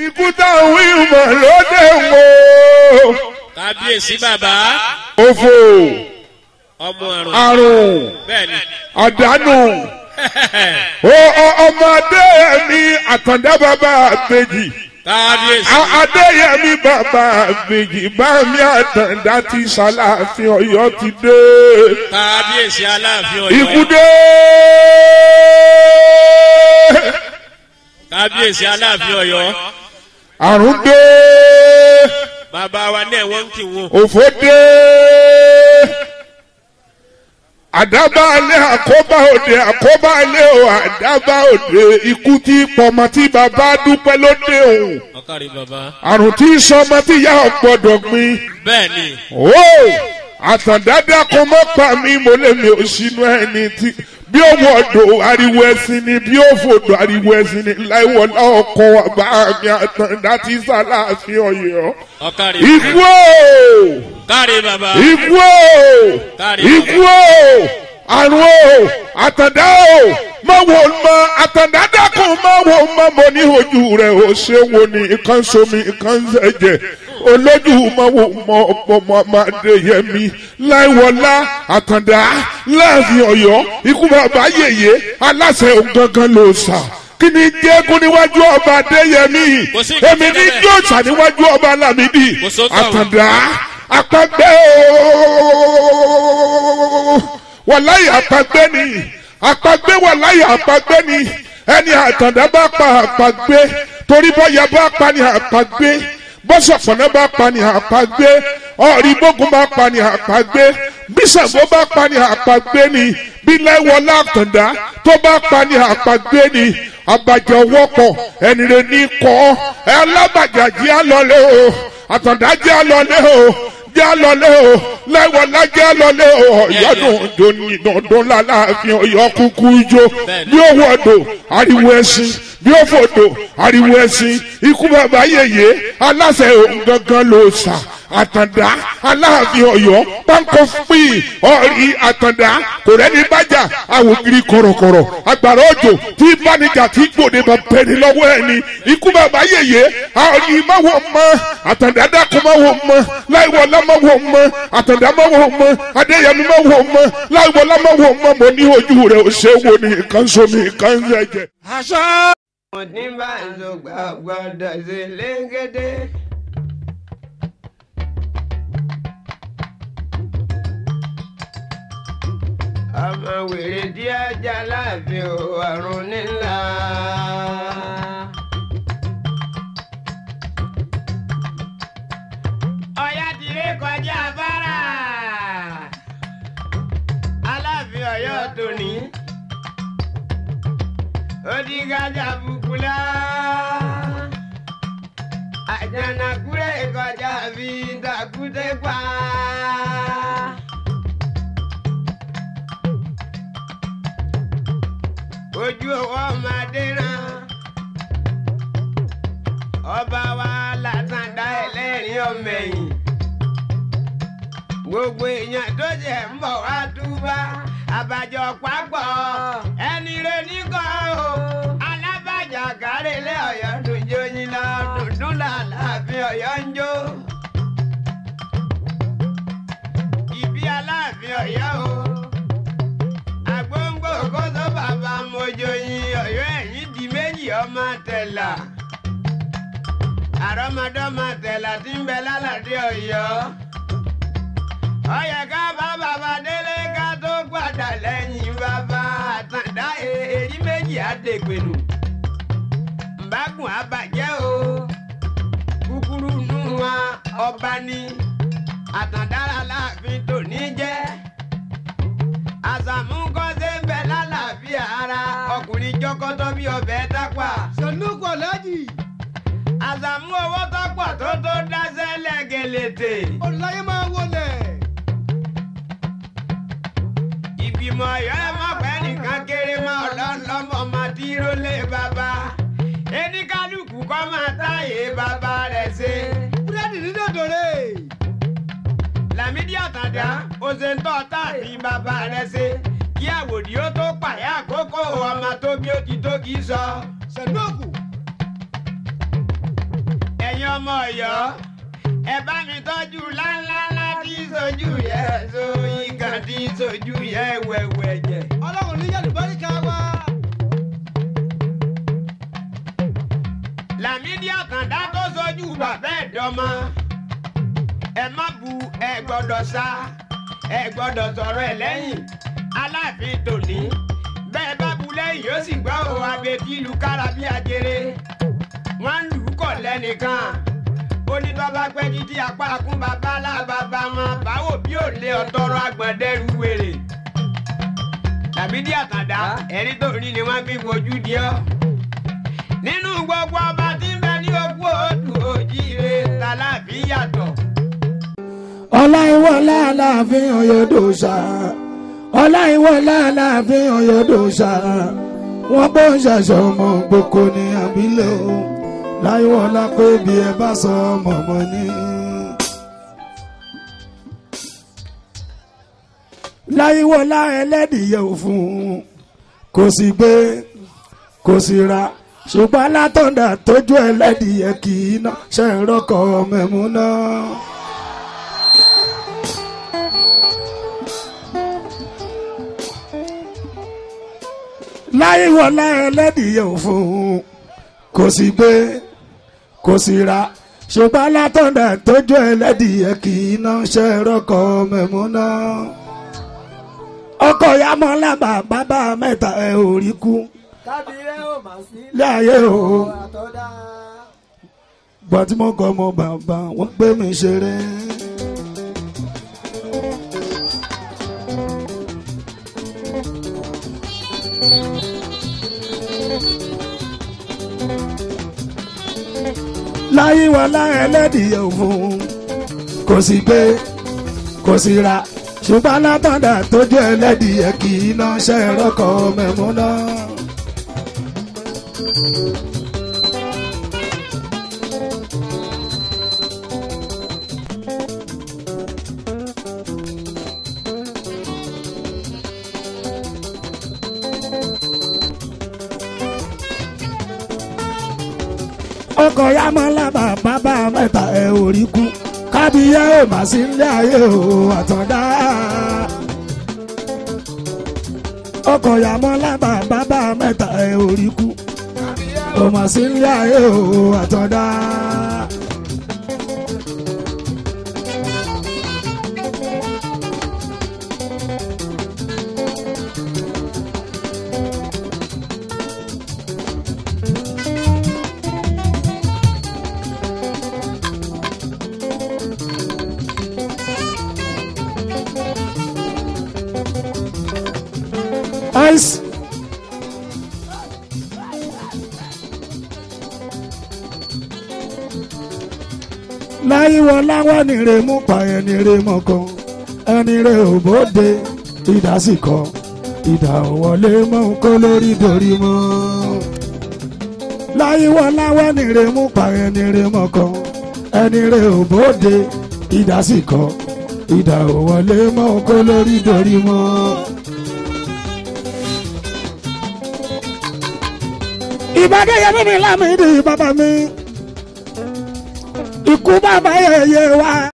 Ikú táwọn ìmọ̀ lóde wo. Kábíyèsí bàbá. Òfò. Ọmọ àrùn. Àrùn. Bẹ́ẹ̀ni. Àdánù. Ọmọdé mi àtàndá bàbá àbèjì. Kábíyèsí. Adéyẹmí bàbá àbèjì bá mi àtàndá ti ṣàlàfin Ọ̀yọ́ ti dé. Kábíyèsí Aláàfin Ọ̀yọ́. Ikú dé. Kábíyèsí Aláàfin Ọ̀yọ́. Àrùn dé. Bàbá wa náà wọ́n ń kí wọn. Òfò dé. Àdábàálẹ̀ àkóbá òde àkóbálẹ̀ o àdábà òde ikú tí pọmọ tí bàbá dúpẹ́ lóde òun. Ọ̀kárí bàbá. Àrùn tí sọmọ tí yá ọ̀gbọ́dọ̀ gbin. Bẹ́ẹ̀ni. Ó àtàndádá kò mọ́ pa mí mo lè mi ò sínú ẹni tí bí ó wọ̀dọ̀ ariwo ẹ̀sìn ni bí ó fòdò ariwo ẹ̀sìn ni láìwọ̀lá ọkọ̀ bá mi àtàndá tí ṣàlàfin Ọ̀yọ́. Ọ̀kárí. Ikú o. Kárí bàbá. Ikú o. Kárí Ikú o. Àrùn o. Àtàndá o. Má wo mọ àtàndá dákun má wo mọ mo ní ojú rẹ̀ ó ṣe wo ni nǹkan somi nǹkan ṣẹ̀jẹ̀ olójú má wo mọ ọ̀pọ̀ ọmọdé yẹmi láìwọlá àtàndá láàfin Ọ̀yọ́ ikú bàbá yèyé aláṣẹ ògangan ló sà kí ni jẹ́kún níwájú ọba Adéyẹmí èmi ní jọ́ọ̀sà níwájú ọba Lámídì àtàndá àpagbẹ́ ooo wàláyé àpagbẹ́ ni àpagbé wà láyé àpagbé ni ẹni àtàndá bá pa àpagbé torí bọ́yá bá pa ni àpagbé bọ́sọ̀fọ̀nà bá pa ni àpagbé ọ̀rí bógun bá pa ni àpagbé bísàgbó bá pa ni àpagbé ni bíláìwọlá àtàndá tó bá pa ni àpagbé ni abàjẹ́ wọ́pọ̀ ẹni rẹ̀ ní kọ́ ẹ alábàjá jẹ́ àlọ́lé o àtàndá jẹ́ àlọ́lé o jẹ́ àlọ́lé o láìwọlá jẹ́ àlọ́lé o ọ̀yọ́dún jòní dandan láàfin Ọ̀yọ́ kúkú ijó bí ó wọ̀dọ̀ ariwo ẹ̀sìn bí ó fòdò ariwo ẹ̀sìn ikú bàbá yèyé aláṣẹ òun gangan ló sà àtàndá Aláàfin Ọ̀yọ́ pánkó pín ọ̀rí àtàndá kò rẹ́ni bájà àwògiri kọ̀rọ̀kọ̀rọ̀ agbára òjò tí bánijà tí gbòde bá bẹ̀rẹ̀ lọ́wọ́ ẹni ikú bàbá yèyé ọ̀rí máwọ̀ mọ́ àtàndá dákun máwọ̀ mọ́ láìwọlá máwọ̀ mọ́ àtàndá máwọ̀ mọ́ Adéyẹmí máwọ̀ mọ́ láìwọlá máwọ̀ mọ́ mo ní ojú rẹ̀ ò ṣe wo ni nǹkan somi nǹkan ẹ̀jẹ̀. aṣọ. mo ní bá ń sọ gbàgbọ́dọ̀ sí lẹ́gẹ́dẹ́. ọmọ wèrè díẹ̀ ajá láàfin o àrùn nílá. Ọ̀yá ti ré kọjá afárá. Aláàfin Ọ̀yọ́ tòní. Ó di gájà bukula. Àjànàkúrẹ́ kọjá fi takùté pa. Ojú owó ọmọdé náà ọba wa látàndá ẹlẹ́rìí ọmọẹ̀yìn gbogbo èèyàn tó jẹ́ ń bọ̀ wá túbá àbàjọ pápọ̀ ẹni rẹ̀ níkọ́ o alábàjá kárẹ̀lẹ̀ Ọ̀yọ́ dùnjó yín lọ dùndún làláàfin Ọ̀yọ́ ń jó ìbí Aláàfin Ọ̀yọ́ o. Kóso bàbá mojo yin Ọ̀yọ́ ẹ̀yìn di méjì ọmọ tẹ̀là àrọ́mọdọ́mọ tẹ̀là tí ń bẹ lálàdé Ọ̀yọ́ ó yẹ ká bá bàbá délé ká tó padà lẹ́yìn bàbá àtàndá èrí méjì àdègbènù mbàgùn àbàjẹ́ o kúkúrú nù wọn ọba ní àtàndá Aláàfin tòní jẹ́ àsàmú kọ́sẹ́ ń bẹ lálàáfíà ara ọkùnrin jọkọ́tọ́ bí ọbẹ̀ dápà. sọ̀nùkọ̀ lọ́jì. àsàmú owó tọ́pọ̀ tó dáṣẹ́ lẹ́gẹ̀lẹ́tẹ̀. olùláyé máa wọlé. ìgbìmọ̀ Ọ̀yọ́ ẹ má pẹ́ nìkan kéré mọ́ ọlọ́mọ máa díró lé bàbá. ẹni kálukú kọ́ máa táyé bàbá rẹ̀ ṣe. búrẹ́dì ní dòdòrè. Lámídì Àtàndá òṣèǹtọ́ tàbí bàbá rẹ̀ ṣe kí àwòdì ó tó pàyà àkókò ọmọ tó bí ó ti tó kì í sọ. sẹ̀nọ́ọ̀kù. ọmọ Ọ̀yọ́ ẹ bá mi tọ́jú láńláńlá tí sojú yẹ so ìkà tí sojú yẹ wẹ̀wẹ̀ jẹ. ọlọ́run ní yẹ̀lú báríkà wá. Lámídì Àkàndá tó sojú bàbá ẹ̀dọ́mọ ẹ má bu ẹ gbọ́dọ̀ sá ẹ gbọ́dọ̀ sọ̀rọ̀ ẹ lẹ́yìn Aláàfin tòní bẹ́ẹ̀ bá bu lẹ́yìn yóò sì gbọ́ òun abẹ́tí ìlú kára bí ajere wọ́n ń lù ú kọ̀ lẹ́nìkan onítọ́ba pẹ́ títí apá kún bàbá alábàbà wọn báwo bí ò lé ọtọrọ agbọ̀ndẹ́rù wèrè. Lámídì Àkàndá ẹ̀rí tó rí ni wọ́n fi fojú di ọ́. Nínú gbogbo ọba tí ń bẹ ní ogún òdù òjíire tàlàbí yàtọ̀. Ọláìwọlá Aláàfin Ọ̀yọ́dòṣà Ọláìwọlá Aláàfin Ọ̀yọ́dòṣà wọ́n bó ń ṣàṣọ ọmọ gboko ní àbílẹ̀ o láìwọlá pé bí ẹ bá sọ ọmọ ọmọ ní. Láìwọlá ẹlẹ́dìyẹ òfun kò sì gbé kò sì ra ṣùgbọ́n alátọ̀dà tójú ẹlẹ́dìyẹ kì í ná ṣe ń rọ́kọ̀ mẹ́mú náà. Láìwọlá ẹlẹ́dìyẹ òfun kò sì gbé kò sì ra ṣùgbọ́n alátọ̀dà tójú ẹlẹ́dìyẹ kì í ná ṣe ń rọ́kọ̀ mẹ́mú náà. Ọkọ̀ ya mọ́ lábà bàbá mẹ́ta ẹ̀ ò rí kú láyé o gbọ́ tí mo kọ́ ọmọ bàbá wọ́n gbé mi ṣeré. Láìwọlá ẹlẹ́dìyẹ òfun kò sì gbé kò sì ra ṣùgbọ́n alátọ̀dà tójú ẹlẹ́dìyẹ kì í ná ṣe rọ́kọ̀ mẹ́mú náà. Ọkọ̀ ya mọ́ lábà bàbá mẹ́ta ẹ̀ ò rí kú kábíyá ò má sí ilé ayé o Àtàndá. Ọkọ̀ ya mọ́ lábà bàbá mẹ́ta ẹ̀ ò rí kú ò má sí ilé ayé o Àtàndá. Ice. Láìwọlá wà nírè mú pa ẹni rè mọ́kàn ẹni rè ò bóde ìdásìkọ ìdá òwọlé mọ́ kó lórí dorí mọ́. Láìwọlá wà nírè mú pa ẹni rè mọ́kàn ẹni rè ò bóde ìdásìkọ ìdá òwọlé mọ́ kó lórí dorí mọ́. Ìbàdàn yẹn mímí Lámídì bàbá mi ikú bàbá yẹyẹ wa.